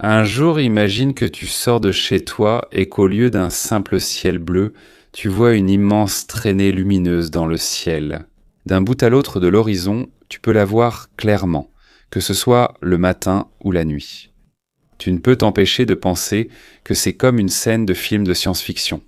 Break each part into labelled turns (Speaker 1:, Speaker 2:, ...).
Speaker 1: Un jour, imagine que tu sors de chez toi et qu'au lieu d'un simple ciel bleu, tu vois une immense traînée lumineuse dans le ciel. D'un bout à l'autre de l'horizon, tu peux la voir clairement, que ce soit le matin ou la nuit. Tu ne peux t'empêcher de penser que c'est comme une scène de film de science-fiction.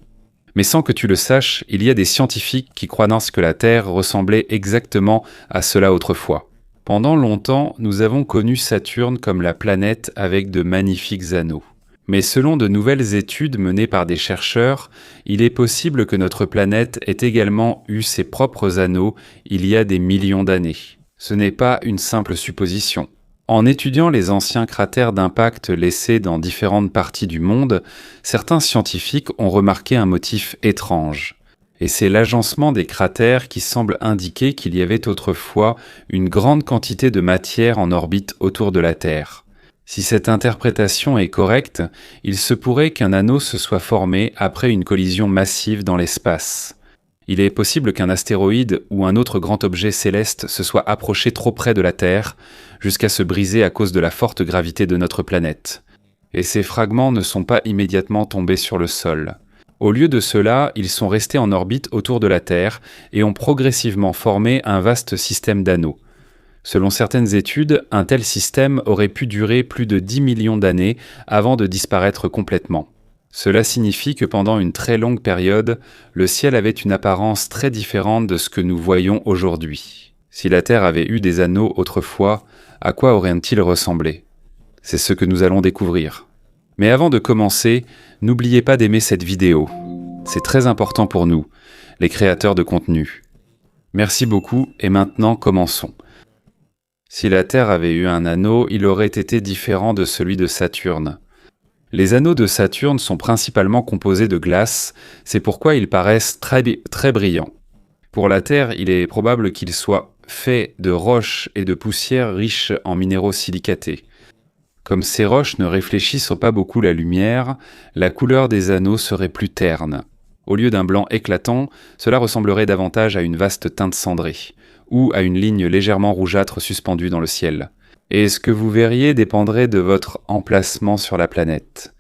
Speaker 1: Mais sans que tu le saches, il y a des scientifiques qui croient que la Terre ressemblait exactement à cela autrefois. Pendant longtemps, nous avons connu Saturne comme la planète avec de magnifiques anneaux. Mais selon de nouvelles études menées par des chercheurs, il est possible que notre planète ait également eu ses propres anneaux il y a des millions d'années. Ce n'est pas une simple supposition. En étudiant les anciens cratères d'impact laissés dans différentes parties du monde, certains scientifiques ont remarqué un motif étrange. Et c'est l'agencement des cratères qui semble indiquer qu'il y avait autrefois une grande quantité de matière en orbite autour de la Terre. Si cette interprétation est correcte, il se pourrait qu'un anneau se soit formé après une collision massive dans l'espace. Il est possible qu'un astéroïde ou un autre grand objet céleste se soit approché trop près de la Terre, jusqu'à se briser à cause de la forte gravité de notre planète. Et ces fragments ne sont pas immédiatement tombés sur le sol. Au lieu de cela, ils sont restés en orbite autour de la Terre et ont progressivement formé un vaste système d'anneaux. Selon certaines études, un tel système aurait pu durer plus de 10 millions d'années avant de disparaître complètement. Cela signifie que pendant une très longue période, le ciel avait une apparence très différente de ce que nous voyons aujourd'hui. Si la Terre avait eu des anneaux autrefois, à quoi auraient-ils ressemblé ? C'est ce que nous allons découvrir. Mais avant de commencer, n'oubliez pas d'aimer cette vidéo. C'est très important pour nous, les créateurs de contenu. Merci beaucoup et maintenant commençons. Si la Terre avait eu un anneau, il aurait été différent de celui de Saturne. Les anneaux de Saturne sont principalement composés de glace, c'est pourquoi ils paraissent très brillants. Pour la Terre, il est probable qu'ils soient faits de roches et de poussières riches en minéraux silicatés. Comme ces roches ne réfléchissent pas beaucoup la lumière, la couleur des anneaux serait plus terne. Au lieu d'un blanc éclatant, cela ressemblerait davantage à une vaste teinte cendrée, ou à une ligne légèrement rougeâtre suspendue dans le ciel. Et ce que vous verriez dépendrait de votre emplacement sur la planète.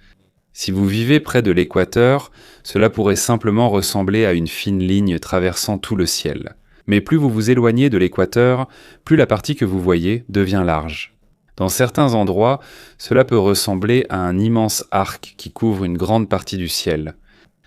Speaker 1: Si vous vivez près de l'équateur, cela pourrait simplement ressembler à une fine ligne traversant tout le ciel. Mais plus vous vous éloignez de l'équateur, plus la partie que vous voyez devient large. Dans certains endroits, cela peut ressembler à un immense arc qui couvre une grande partie du ciel.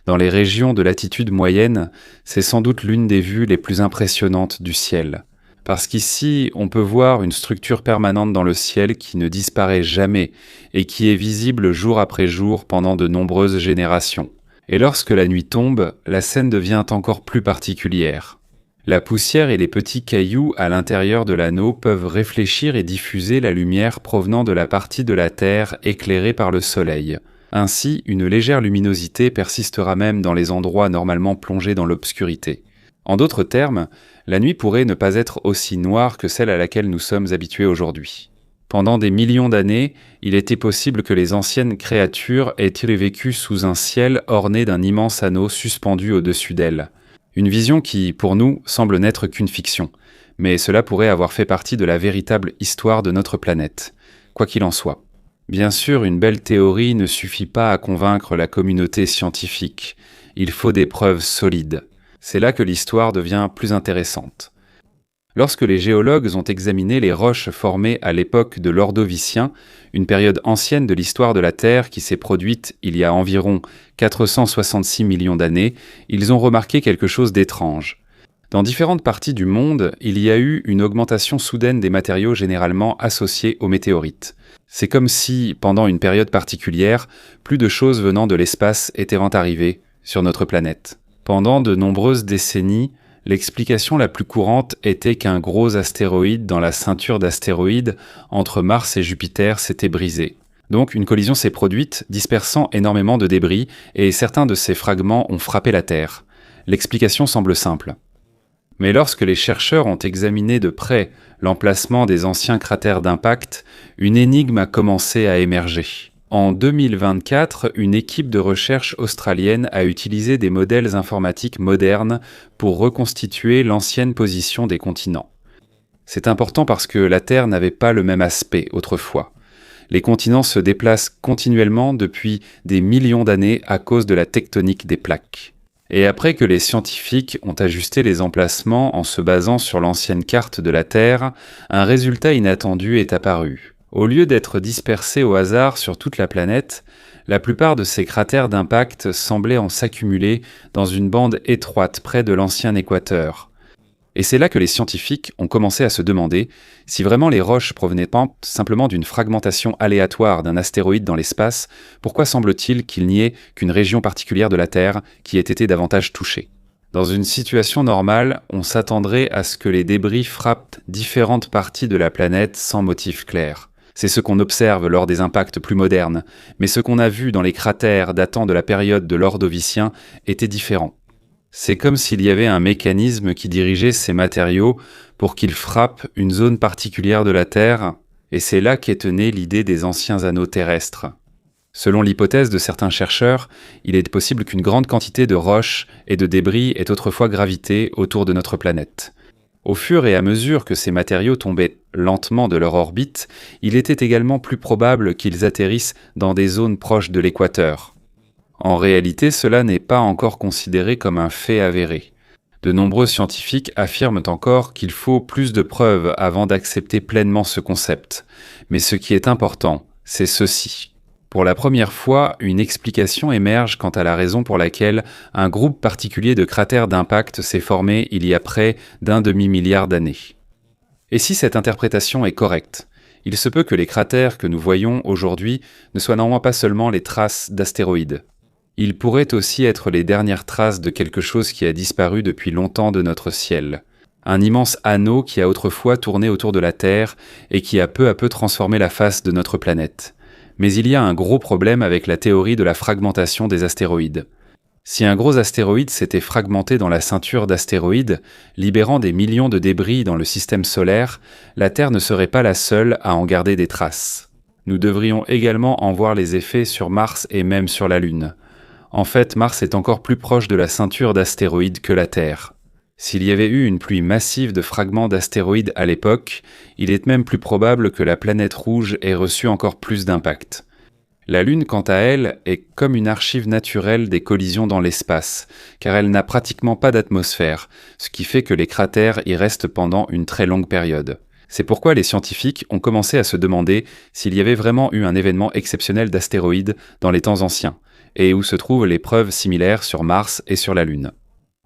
Speaker 1: Dans les régions de latitude moyenne, c'est sans doute l'une des vues les plus impressionnantes du ciel. Parce qu'ici, on peut voir une structure permanente dans le ciel qui ne disparaît jamais et qui est visible jour après jour pendant de nombreuses générations. Et lorsque la nuit tombe, la scène devient encore plus particulière. La poussière et les petits cailloux à l'intérieur de l'anneau peuvent réfléchir et diffuser la lumière provenant de la partie de la Terre éclairée par le Soleil. Ainsi, une légère luminosité persistera même dans les endroits normalement plongés dans l'obscurité. En d'autres termes, la nuit pourrait ne pas être aussi noire que celle à laquelle nous sommes habitués aujourd'hui. Pendant des millions d'années, il était possible que les anciennes créatures aient vécu sous un ciel orné d'un immense anneau suspendu au-dessus d'elles. Une vision qui, pour nous, semble n'être qu'une fiction, mais cela pourrait avoir fait partie de la véritable histoire de notre planète, quoi qu'il en soit. Bien sûr, une belle théorie ne suffit pas à convaincre la communauté scientifique. Il faut des preuves solides. C'est là que l'histoire devient plus intéressante. Lorsque les géologues ont examiné les roches formées à l'époque de l'Ordovicien, une période ancienne de l'histoire de la Terre qui s'est produite il y a environ 466 millions d'années, ils ont remarqué quelque chose d'étrange. Dans différentes parties du monde, il y a eu une augmentation soudaine des matériaux généralement associés aux météorites. C'est comme si, pendant une période particulière, plus de choses venant de l'espace étaient arrivées sur notre planète. Pendant de nombreuses décennies, l'explication la plus courante était qu'un gros astéroïde dans la ceinture d'astéroïdes entre Mars et Jupiter s'était brisé. Donc une collision s'est produite, dispersant énormément de débris, et certains de ces fragments ont frappé la Terre. L'explication semble simple. Mais lorsque les chercheurs ont examiné de près l'emplacement des anciens cratères d'impact, une énigme a commencé à émerger. En 2024, une équipe de recherche australienne a utilisé des modèles informatiques modernes pour reconstituer l'ancienne position des continents. C'est important parce que la Terre n'avait pas le même aspect autrefois. Les continents se déplacent continuellement depuis des millions d'années à cause de la tectonique des plaques. Et après que les scientifiques ont ajusté les emplacements en se basant sur l'ancienne carte de la Terre, un résultat inattendu est apparu. Au lieu d'être dispersés au hasard sur toute la planète, la plupart de ces cratères d'impact semblaient en s'accumuler dans une bande étroite près de l'ancien équateur. Et c'est là que les scientifiques ont commencé à se demander si vraiment les roches provenaient pas simplement d'une fragmentation aléatoire d'un astéroïde dans l'espace, pourquoi semble-t-il qu'il n'y ait qu'une région particulière de la Terre qui ait été davantage touchée ? Dans une situation normale, on s'attendrait à ce que les débris frappent différentes parties de la planète sans motif clair. C'est ce qu'on observe lors des impacts plus modernes, mais ce qu'on a vu dans les cratères datant de la période de l'Ordovicien était différent. C'est comme s'il y avait un mécanisme qui dirigeait ces matériaux pour qu'ils frappent une zone particulière de la Terre, et c'est là qu'est née l'idée des anciens anneaux terrestres. Selon l'hypothèse de certains chercheurs, il est possible qu'une grande quantité de roches et de débris ait autrefois gravité autour de notre planète. Au fur et à mesure que ces matériaux tombaient lentement de leur orbite, il était également plus probable qu'ils atterrissent dans des zones proches de l'équateur. En réalité, cela n'est pas encore considéré comme un fait avéré. De nombreux scientifiques affirment encore qu'il faut plus de preuves avant d'accepter pleinement ce concept. Mais ce qui est important, c'est ceci. Pour la première fois, une explication émerge quant à la raison pour laquelle un groupe particulier de cratères d'impact s'est formé il y a près d'un demi-milliard d'années. Et si cette interprétation est correcte, il se peut que les cratères que nous voyons aujourd'hui ne soient néanmoins pas seulement les traces d'astéroïdes. Ils pourraient aussi être les dernières traces de quelque chose qui a disparu depuis longtemps de notre ciel. Un immense anneau qui a autrefois tourné autour de la Terre et qui a peu à peu transformé la face de notre planète. Mais il y a un gros problème avec la théorie de la fragmentation des astéroïdes. Si un gros astéroïde s'était fragmenté dans la ceinture d'astéroïdes, libérant des millions de débris dans le système solaire, la Terre ne serait pas la seule à en garder des traces. Nous devrions également en voir les effets sur Mars et même sur la Lune. En fait, Mars est encore plus proche de la ceinture d'astéroïdes que la Terre. S'il y avait eu une pluie massive de fragments d'astéroïdes à l'époque, il est même plus probable que la planète rouge ait reçu encore plus d'impact. La Lune, quant à elle, est comme une archive naturelle des collisions dans l'espace, car elle n'a pratiquement pas d'atmosphère, ce qui fait que les cratères y restent pendant une très longue période. C'est pourquoi les scientifiques ont commencé à se demander s'il y avait vraiment eu un événement exceptionnel d'astéroïdes dans les temps anciens, et où se trouvent les preuves similaires sur Mars et sur la Lune.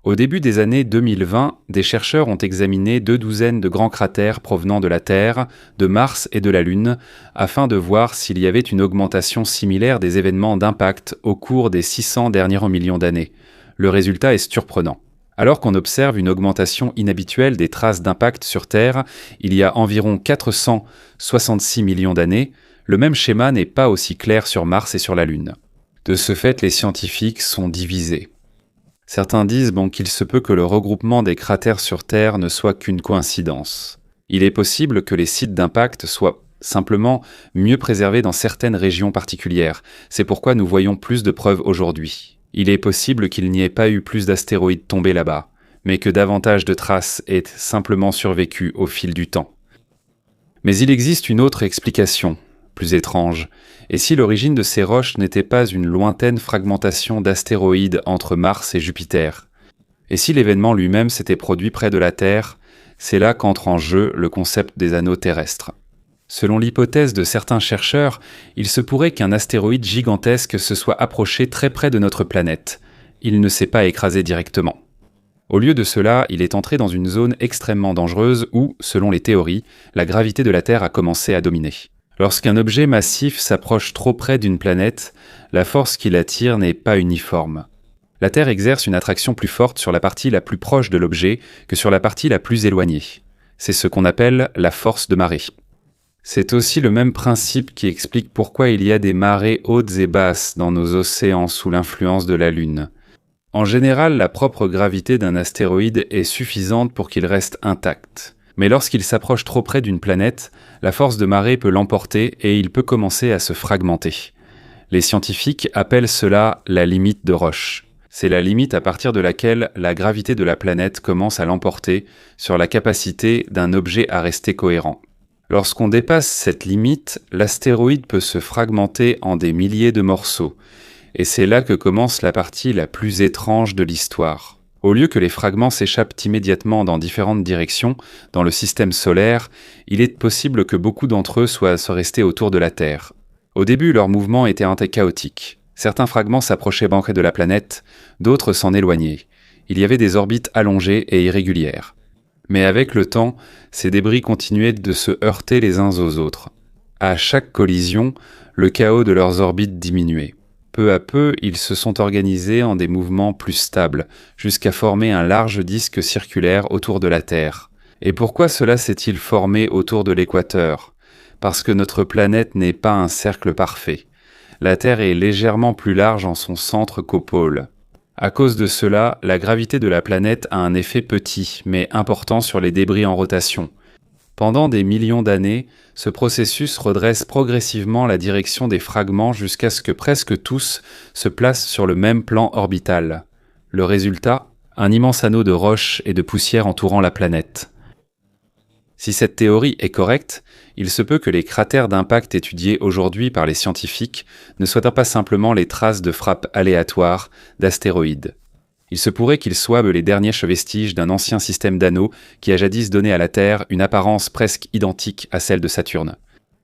Speaker 1: Au début des années 2020, des chercheurs ont examiné 12 de grands cratères provenant de la Terre, de Mars et de la Lune, afin de voir s'il y avait une augmentation similaire des événements d'impact au cours des 600 derniers millions d'années. Le résultat est surprenant. Alors qu'on observe une augmentation inhabituelle des traces d'impact sur Terre il y a environ 466 millions d'années, le même schéma n'est pas aussi clair sur Mars et sur la Lune. De ce fait, les scientifiques sont divisés. Certains disent qu'il se peut que le regroupement des cratères sur Terre ne soit qu'une coïncidence. Il est possible que les sites d'impact soient simplement mieux préservés dans certaines régions particulières. C'est pourquoi nous voyons plus de preuves aujourd'hui. Il est possible qu'il n'y ait pas eu plus d'astéroïdes tombés là-bas, mais que davantage de traces aient simplement survécu au fil du temps. Mais il existe une autre explication, plus étrange. Et si l'origine de ces roches n'était pas une lointaine fragmentation d'astéroïdes entre Mars et Jupiter? Et si l'événement lui-même s'était produit près de la Terre, c'est là qu'entre en jeu le concept des anneaux terrestres. Selon l'hypothèse de certains chercheurs, il se pourrait qu'un astéroïde gigantesque se soit approché très près de notre planète. Il ne s'est pas écrasé directement. Au lieu de cela, il est entré dans une zone extrêmement dangereuse où, selon les théories, la gravité de la Terre a commencé à dominer. Lorsqu'un objet massif s'approche trop près d'une planète, la force qui l'attire n'est pas uniforme. La Terre exerce une attraction plus forte sur la partie la plus proche de l'objet que sur la partie la plus éloignée. C'est ce qu'on appelle la force de marée. C'est aussi le même principe qui explique pourquoi il y a des marées hautes et basses dans nos océans sous l'influence de la Lune. En général, la propre gravité d'un astéroïde est suffisante pour qu'il reste intact. Mais lorsqu'il s'approche trop près d'une planète, la force de marée peut l'emporter et il peut commencer à se fragmenter. Les scientifiques appellent cela la limite de Roche. C'est la limite à partir de laquelle la gravité de la planète commence à l'emporter sur la capacité d'un objet à rester cohérent. Lorsqu'on dépasse cette limite, l'astéroïde peut se fragmenter en des milliers de morceaux. Et c'est là que commence la partie la plus étrange de l'histoire. Au lieu que les fragments s'échappent immédiatement dans différentes directions dans le système solaire, il est possible que beaucoup d'entre eux soient restés autour de la Terre. Au début, leur mouvement était chaotique. Certains fragments s'approchaient près de la planète, d'autres s'en éloignaient. Il y avait des orbites allongées et irrégulières. Mais avec le temps, ces débris continuaient de se heurter les uns aux autres. À chaque collision, le chaos de leurs orbites diminuait. Peu à peu, ils se sont organisés en des mouvements plus stables, jusqu'à former un large disque circulaire autour de la Terre. Et pourquoi cela s'est-il formé autour de l'équateur ? Parce que notre planète n'est pas un cercle parfait. La Terre est légèrement plus large en son centre qu'au pôle. À cause de cela, la gravité de la planète a un effet petit, mais important sur les débris en rotation. Pendant des millions d'années, ce processus redresse progressivement la direction des fragments jusqu'à ce que presque tous se placent sur le même plan orbital. Le résultat, un immense anneau de roches et de poussière entourant la planète. Si cette théorie est correcte, il se peut que les cratères d'impact étudiés aujourd'hui par les scientifiques ne soient pas simplement les traces de frappes aléatoires d'astéroïdes. Il se pourrait qu'ils soient les derniers vestiges d'un ancien système d'anneaux qui a jadis donné à la Terre une apparence presque identique à celle de Saturne.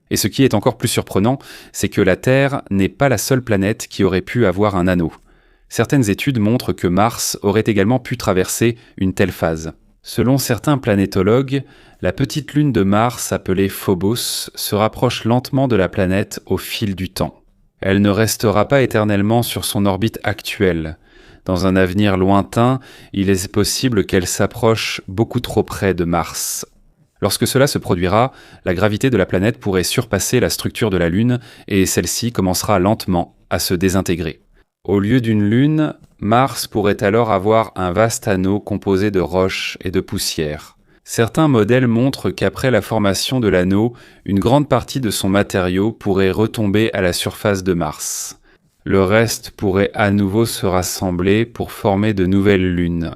Speaker 1: Et ce qui est encore plus surprenant, c'est que la Terre n'est pas la seule planète qui aurait pu avoir un anneau. Certaines études montrent que Mars aurait également pu traverser une telle phase. Selon certains planétologues, la petite lune de Mars, appelée Phobos, se rapproche lentement de la planète au fil du temps. Elle ne restera pas éternellement sur son orbite actuelle. Dans un avenir lointain, il est possible qu'elle s'approche beaucoup trop près de Mars. Lorsque cela se produira, la gravité de la planète pourrait surpasser la structure de la Lune et celle-ci commencera lentement à se désintégrer. Au lieu d'une lune, Mars pourrait alors avoir un vaste anneau composé de roches et de poussière. Certains modèles montrent qu'après la formation de l'anneau, une grande partie de son matériau pourrait retomber à la surface de Mars. Le reste pourrait à nouveau se rassembler pour former de nouvelles lunes.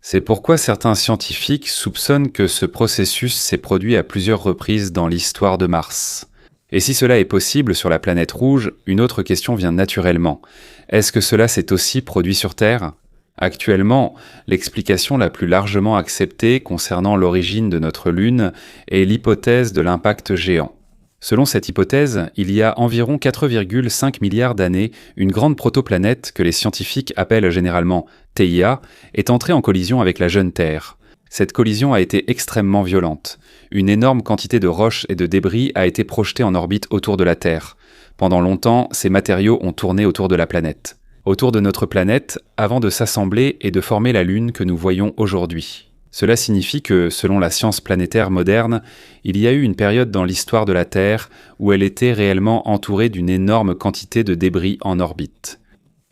Speaker 1: C'est pourquoi certains scientifiques soupçonnent que ce processus s'est produit à plusieurs reprises dans l'histoire de Mars. Et si cela est possible sur la planète rouge, une autre question vient naturellement. Est-ce que cela s'est aussi produit sur Terre ? Actuellement, l'explication la plus largement acceptée concernant l'origine de notre Lune est l'hypothèse de l'impact géant. Selon cette hypothèse, il y a environ 4,5 milliards d'années, une grande protoplanète que les scientifiques appellent généralement Theia est entrée en collision avec la jeune Terre. Cette collision a été extrêmement violente. Une énorme quantité de roches et de débris a été projetée en orbite autour de la Terre. Pendant longtemps, ces matériaux ont tourné autour de la planète. Autour de notre planète, avant de s'assembler et de former la Lune que nous voyons aujourd'hui. Cela signifie que, selon la science planétaire moderne, il y a eu une période dans l'histoire de la Terre où elle était réellement entourée d'une énorme quantité de débris en orbite.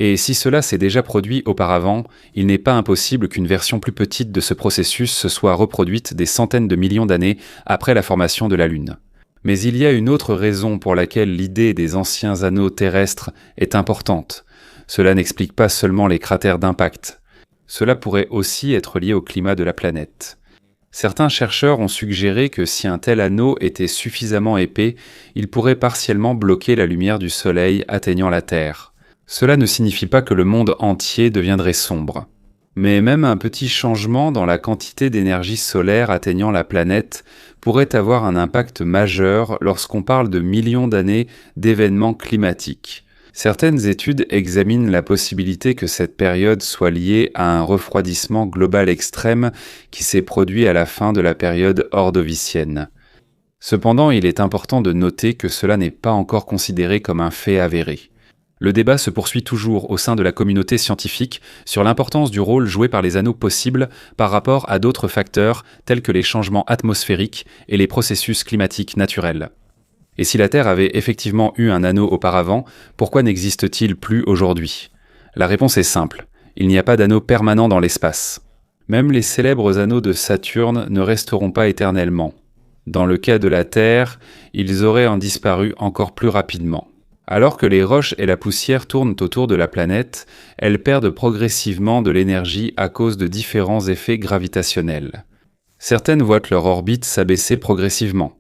Speaker 1: Et si cela s'est déjà produit auparavant, il n'est pas impossible qu'une version plus petite de ce processus se soit reproduite des centaines de millions d'années après la formation de la Lune. Mais il y a une autre raison pour laquelle l'idée des anciens anneaux terrestres est importante. Cela n'explique pas seulement les cratères d'impact. Cela pourrait aussi être lié au climat de la planète. Certains chercheurs ont suggéré que si un tel anneau était suffisamment épais, il pourrait partiellement bloquer la lumière du Soleil atteignant la Terre. Cela ne signifie pas que le monde entier deviendrait sombre. Mais même un petit changement dans la quantité d'énergie solaire atteignant la planète pourrait avoir un impact majeur lorsqu'on parle de millions d'années d'événements climatiques. Certaines études examinent la possibilité que cette période soit liée à un refroidissement global extrême qui s'est produit à la fin de la période ordovicienne. Cependant, il est important de noter que cela n'est pas encore considéré comme un fait avéré. Le débat se poursuit toujours au sein de la communauté scientifique sur l'importance du rôle joué par les anneaux possibles par rapport à d'autres facteurs tels que les changements atmosphériques et les processus climatiques naturels. Et si la Terre avait effectivement eu un anneau auparavant, pourquoi n'existe-t-il plus aujourd'hui ? La réponse est simple, il n'y a pas d'anneau permanent dans l'espace. Même les célèbres anneaux de Saturne ne resteront pas éternellement. Dans le cas de la Terre, ils auraient en disparu encore plus rapidement. Alors que les roches et la poussière tournent autour de la planète, elles perdent progressivement de l'énergie à cause de différents effets gravitationnels. Certaines voient leur orbite s'abaisser progressivement.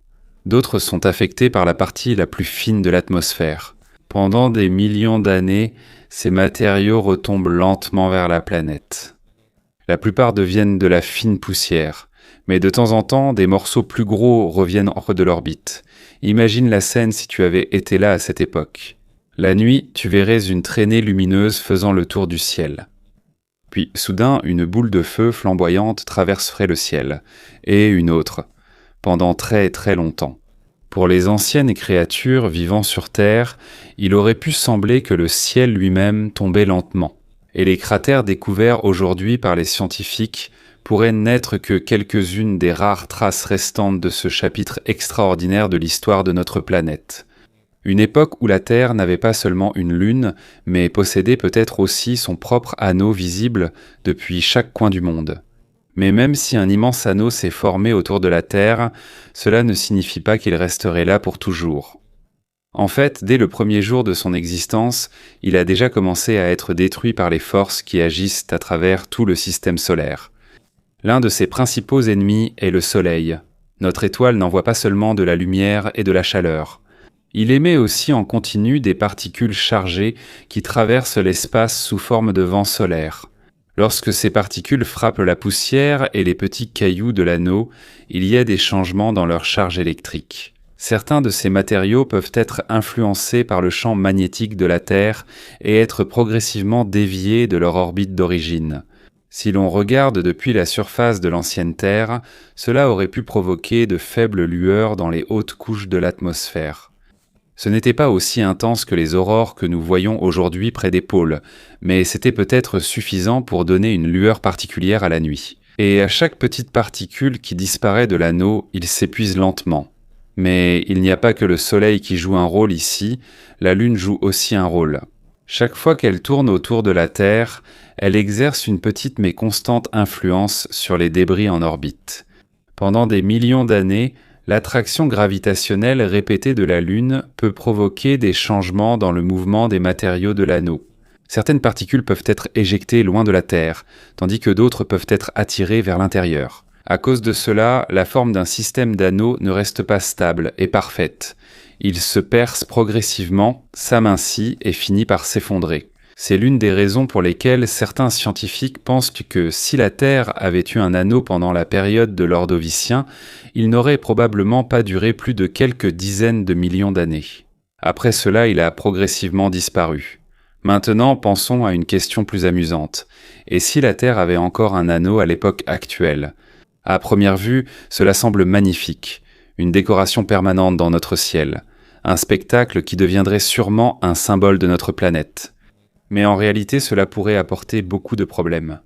Speaker 1: D'autres sont affectés par la partie la plus fine de l'atmosphère. Pendant des millions d'années, ces matériaux retombent lentement vers la planète. La plupart deviennent de la fine poussière, mais de temps en temps, des morceaux plus gros reviennent hors de l'orbite. Imagine la scène si tu avais été là à cette époque. La nuit, tu verrais une traînée lumineuse faisant le tour du ciel. Puis, soudain, une boule de feu flamboyante traverserait le ciel, et une autre, pendant très très longtemps. Pour les anciennes créatures vivant sur Terre, il aurait pu sembler que le ciel lui-même tombait lentement, et les cratères découverts aujourd'hui par les scientifiques pourraient n'être que quelques-unes des rares traces restantes de ce chapitre extraordinaire de l'histoire de notre planète. Une époque où la Terre n'avait pas seulement une lune, mais possédait peut-être aussi son propre anneau visible depuis chaque coin du monde. Mais même si un immense anneau s'est formé autour de la Terre, cela ne signifie pas qu'il resterait là pour toujours. En fait, dès le premier jour de son existence, il a déjà commencé à être détruit par les forces qui agissent à travers tout le système solaire. L'un de ses principaux ennemis est le Soleil. Notre étoile n'envoie pas seulement de la lumière et de la chaleur. Il émet aussi en continu des particules chargées qui traversent l'espace sous forme de vent solaire. Lorsque ces particules frappent la poussière et les petits cailloux de l'anneau, il y a des changements dans leur charge électrique. Certains de ces matériaux peuvent être influencés par le champ magnétique de la Terre et être progressivement déviés de leur orbite d'origine. Si l'on regarde depuis la surface de l'ancienne Terre, cela aurait pu provoquer de faibles lueurs dans les hautes couches de l'atmosphère. Ce n'était pas aussi intense que les aurores que nous voyons aujourd'hui près des pôles, mais c'était peut-être suffisant pour donner une lueur particulière à la nuit. Et à chaque petite particule qui disparaît de l'anneau, il s'épuise lentement. Mais il n'y a pas que le Soleil qui joue un rôle ici, la Lune joue aussi un rôle. Chaque fois qu'elle tourne autour de la Terre, elle exerce une petite mais constante influence sur les débris en orbite. Pendant des millions d'années, l'attraction gravitationnelle répétée de la Lune peut provoquer des changements dans le mouvement des matériaux de l'anneau. Certaines particules peuvent être éjectées loin de la Terre, tandis que d'autres peuvent être attirées vers l'intérieur. À cause de cela, la forme d'un système d'anneaux ne reste pas stable et parfaite. Il se perce progressivement, s'amincit et finit par s'effondrer. C'est l'une des raisons pour lesquelles certains scientifiques pensent que si la Terre avait eu un anneau pendant la période de l'Ordovicien, il n'aurait probablement pas duré plus de quelques dizaines de millions d'années. Après cela, il a progressivement disparu. Maintenant, pensons à une question plus amusante. Et si la Terre avait encore un anneau à l'époque actuelle ? À première vue, cela semble magnifique, une décoration permanente dans notre ciel, un spectacle qui deviendrait sûrement un symbole de notre planète. Mais en réalité, cela pourrait apporter beaucoup de problèmes.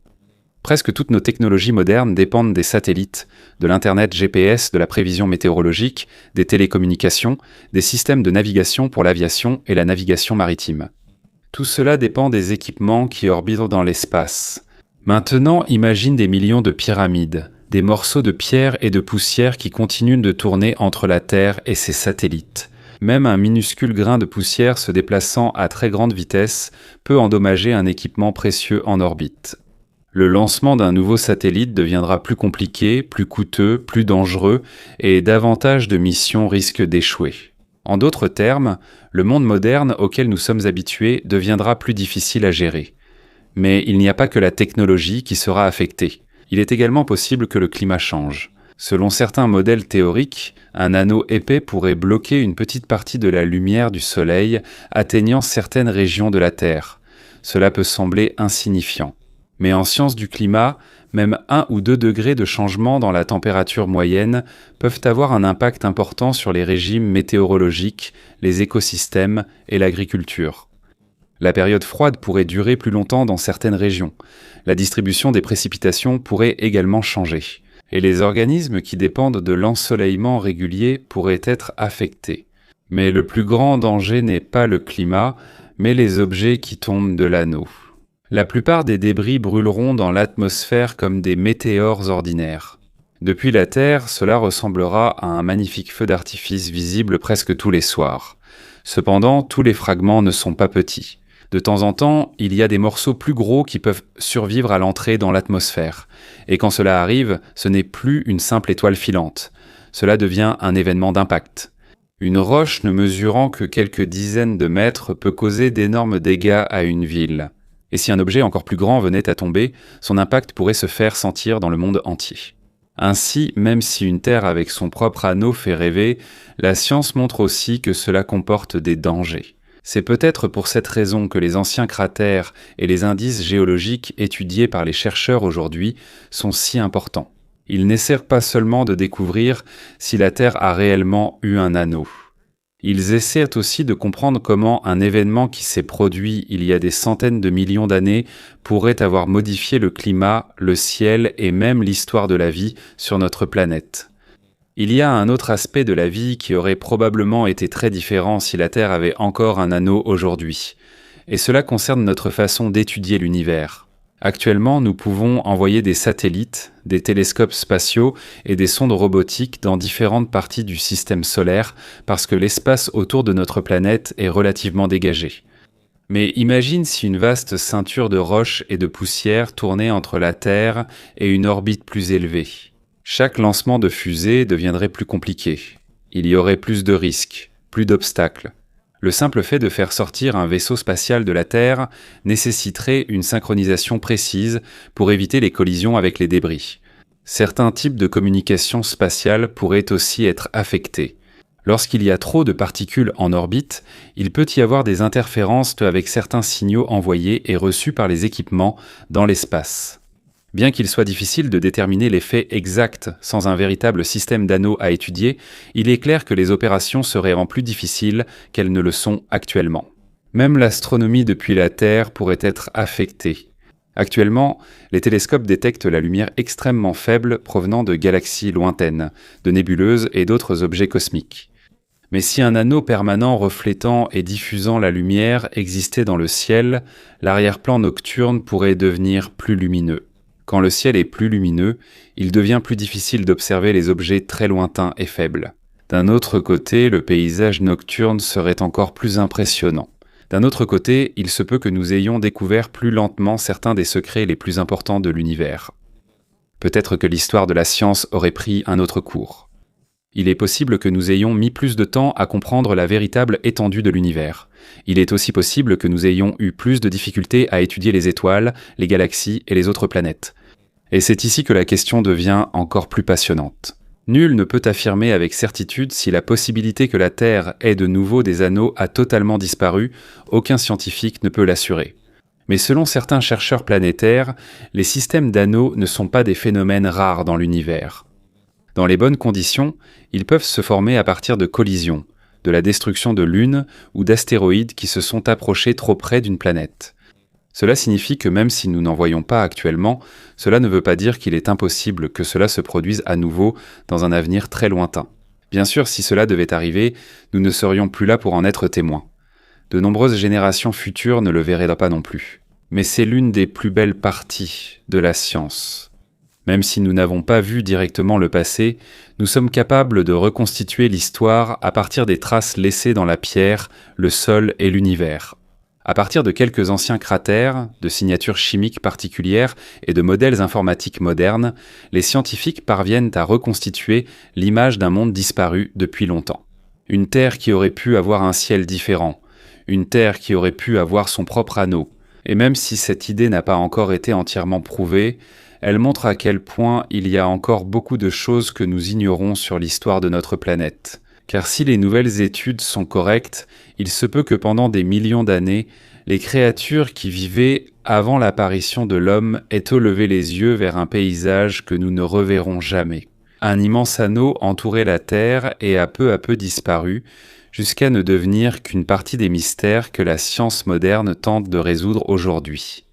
Speaker 1: Presque toutes nos technologies modernes dépendent des satellites, de l'Internet GPS, de la prévision météorologique, des télécommunications, des systèmes de navigation pour l'aviation et la navigation maritime. Tout cela dépend des équipements qui orbitent dans l'espace. Maintenant, imagine des millions de pyramides, des morceaux de pierre et de poussière qui continuent de tourner entre la Terre et ses satellites. Même un minuscule grain de poussière se déplaçant à très grande vitesse peut endommager un équipement précieux en orbite. Le lancement d'un nouveau satellite deviendra plus compliqué, plus coûteux, plus dangereux et davantage de missions risquent d'échouer. En d'autres termes, le monde moderne auquel nous sommes habitués deviendra plus difficile à gérer. Mais il n'y a pas que la technologie qui sera affectée. Il est également possible que le climat change. Selon certains modèles théoriques, un anneau épais pourrait bloquer une petite partie de la lumière du Soleil atteignant certaines régions de la Terre. Cela peut sembler insignifiant. Mais en sciences du climat, même 1 ou 2 degrés de changement dans la température moyenne peuvent avoir un impact important sur les régimes météorologiques, les écosystèmes et l'agriculture. La période froide pourrait durer plus longtemps dans certaines régions. La distribution des précipitations pourrait également changer. Et les organismes qui dépendent de l'ensoleillement régulier pourraient être affectés. Mais le plus grand danger n'est pas le climat, mais les objets qui tombent de l'anneau. La plupart des débris brûleront dans l'atmosphère comme des météores ordinaires. Depuis la Terre, cela ressemblera à un magnifique feu d'artifice visible presque tous les soirs. Cependant, tous les fragments ne sont pas petits. De temps en temps, il y a des morceaux plus gros qui peuvent survivre à l'entrée dans l'atmosphère. Et quand cela arrive, ce n'est plus une simple étoile filante. cela devient un événement d'impact. Une roche ne mesurant que quelques dizaines de mètres peut causer d'énormes dégâts à une ville. Et si un objet encore plus grand venait à tomber, son impact pourrait se faire sentir dans le monde entier. Ainsi, même si une Terre avec son propre anneau fait rêver, la science montre aussi que cela comporte des dangers. C'est peut-être pour cette raison que les anciens cratères et les indices géologiques étudiés par les chercheurs aujourd'hui sont si importants. Ils n'essaient pas seulement de découvrir si la Terre a réellement eu un anneau. Ils essaient aussi de comprendre comment un événement qui s'est produit il y a des centaines de millions d'années pourrait avoir modifié le climat, le ciel et même l'histoire de la vie sur notre planète. Il y a un autre aspect de la vie qui aurait probablement été très différent si la Terre avait encore un anneau aujourd'hui. Et cela concerne notre façon d'étudier l'univers. Actuellement, nous pouvons envoyer des satellites, des télescopes spatiaux et des sondes robotiques dans différentes parties du système solaire parce que l'espace autour de notre planète est relativement dégagé. Mais imagine si une vaste ceinture de roches et de poussière tournait entre la Terre et une orbite plus élevée. Chaque lancement de fusée deviendrait plus compliqué. Il y aurait plus de risques, plus d'obstacles. Le simple fait de faire sortir un vaisseau spatial de la Terre nécessiterait une synchronisation précise pour éviter les collisions avec les débris. Certains types de communication spatiale pourraient aussi être affectés. Lorsqu'il y a trop de particules en orbite, il peut y avoir des interférences avec certains signaux envoyés et reçus par les équipements dans l'espace. Bien qu'il soit difficile de déterminer l'effet exact sans un véritable système d'anneaux à étudier, il est clair que les opérations seraient plus difficiles qu'elles ne le sont actuellement. Même l'astronomie depuis la Terre pourrait être affectée. Actuellement, les télescopes détectent la lumière extrêmement faible provenant de galaxies lointaines, de nébuleuses et d'autres objets cosmiques. Mais si un anneau permanent reflétant et diffusant la lumière existait dans le ciel, l'arrière-plan nocturne pourrait devenir plus lumineux. Quand le ciel est plus lumineux, il devient plus difficile d'observer les objets très lointains et faibles. D'un autre côté, le paysage nocturne serait encore plus impressionnant. D'un autre côté, il se peut que nous ayons découvert plus lentement certains des secrets les plus importants de l'univers. Peut-être que l'histoire de la science aurait pris un autre cours. Il est possible que nous ayons mis plus de temps à comprendre la véritable étendue de l'univers. Il est aussi possible que nous ayons eu plus de difficultés à étudier les étoiles, les galaxies et les autres planètes. Et c'est ici que la question devient encore plus passionnante. Nul ne peut affirmer avec certitude si la possibilité que la Terre ait de nouveau des anneaux a totalement disparu, aucun scientifique ne peut l'assurer. Mais selon certains chercheurs planétaires, les systèmes d'anneaux ne sont pas des phénomènes rares dans l'univers. Dans les bonnes conditions, ils peuvent se former à partir de collisions, de la destruction de lunes ou d'astéroïdes qui se sont approchés trop près d'une planète. Cela signifie que même si nous n'en voyons pas actuellement, cela ne veut pas dire qu'il est impossible que cela se produise à nouveau dans un avenir très lointain. Bien sûr, si cela devait arriver, nous ne serions plus là pour en être témoins. De nombreuses générations futures ne le verraient pas non plus. Mais c'est l'une des plus belles parties de la science. Même si nous n'avons pas vu directement le passé, nous sommes capables de reconstituer l'histoire à partir des traces laissées dans la pierre, le sol et l'univers. À partir de quelques anciens cratères, de signatures chimiques particulières et de modèles informatiques modernes, les scientifiques parviennent à reconstituer l'image d'un monde disparu depuis longtemps. Une Terre qui aurait pu avoir un ciel différent, une Terre qui aurait pu avoir son propre anneau. Et même si cette idée n'a pas encore été entièrement prouvée, elle montre à quel point il y a encore beaucoup de choses que nous ignorons sur l'histoire de notre planète. Car si les nouvelles études sont correctes, il se peut que pendant des millions d'années, les créatures qui vivaient avant l'apparition de l'homme aient levé les yeux vers un paysage que nous ne reverrons jamais. Un immense anneau entourait la Terre et a peu à peu disparu, jusqu'à ne devenir qu'une partie des mystères que la science moderne tente de résoudre aujourd'hui.